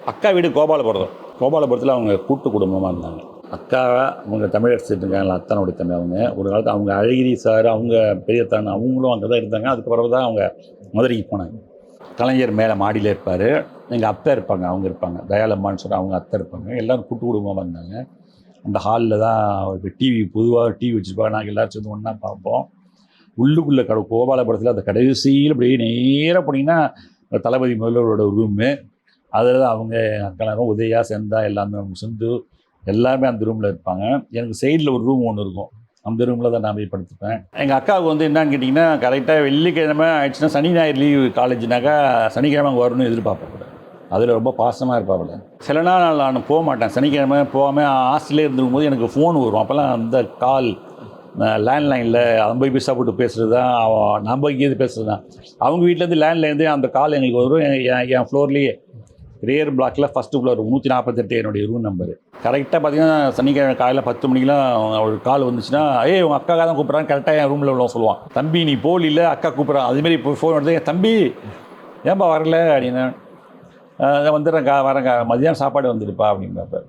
அக்கா வீடு கோபாலபுரம். கோபாலபுரத்தில் அவங்க கூட்டு குடும்பமாக இருந்தாங்க. அக்கா அவங்க தமிழரசு இருக்காங்களா, அத்தானுடைய தம்பி அவங்க. ஒரு காலத்தில் அவங்க அழகிரி சார், அவங்க பெரியத்தான் அவங்களும் அங்கே தான் இருந்தாங்க. அதுக்கப்புறம் தான் அவங்க மதுரைக்கு போனாங்க. கலைஞர் மேலே மாடியில் இருப்பார். எங்கள் அத்தை இருப்பாங்க, அவங்க இருப்பாங்க. தயாளம்மான்னு சொல்லி அவங்க அத்தை இருப்பாங்க. எல்லோரும் கூட்டு குடும்பமாக இருந்தாங்க. அந்த ஹாலில் தான் அவருக்கு டிவி, பொதுவாக டிவி வச்சுருப்பாங்க. நாங்கள் எல்லோரும் சேர்ந்து ஒன்றா பார்ப்போம். உள்ளுக்குள்ளே கோபாலபுரத்தில் அந்த கடைசியில் அப்படியே நேராக போனீங்கன்னா தளபதி முதல்வரோட ரூமு. அதில் தான் அவங்க அக்கெல்லாம் உதயா, செந்தா எல்லாமே, சிந்து எல்லாமே அந்த ரூமில் இருப்பாங்க. எனக்கு சைடில் ஒரு ரூம் ஒன்று இருக்கும். அந்த ரூமில் தான் நான் போய் படுத்துப்பேன். எங்கள் அக்காவுக்கு வந்து என்னன்னு கேட்டிங்கன்னா, கரெக்டாக வெள்ளிக்கிழமை ஆயிடுச்சுன்னா, சனி ஞாயிறு லீவு காலேஜுனாக்கா சனிக்கிழமை அங்கே வரணும்னு எதிர்பார்ப்பேன். அதில் ரொம்ப பாசமாக இருப்பாப்புல. சில நாள் நான் போக மாட்டேன். சனிக்கிழமை போகாமல் ஹாஸ்டலே இருந்துருக்கும் போது எனக்கு ஃபோன் வரும். அப்போல்லாம் அந்த கால் லேண்ட்லைனில் 50 பைசா போட்டு பேசுகிறது தான், நம்ம இங்கேருந்து பேசுகிறது தான். அவங்க வீட்டிலேருந்து லேண்ட்லேருந்து அந்த கால் எங்களுக்கு வரும். என் ஃப்ளோர்லேயே ரேர் பிளாக்கில் ஃபஸ்ட்டு ஃப்ளோர் 148 என்னுடைய ரூம் நம்பரு. கரெக்டாக பார்த்தீங்கன்னா சனிக்கிழமை காலையில் 10 மணிக்கெலாம் ஒரு கால் வந்துச்சுன்னா, உங்கள் அக்காக்காக தான் கூப்பிட்றாங்க. கரெக்டாக என் ரூமில் உள்ளவங்க சொல்லுவான், தம்பி நீ போலில்லை, அக்கா கூப்பிட்றான். அதுமாரி இப்போ ஃபோன் எடுத்து, தம்பி ஏன்பா வரல அப்படின்னு, வந்துடுறேங்க்கா வரேங்க்கா, மதியானம் சாப்பாடு வந்துடுப்பா அப்படின்னு பார்ப்பேன்.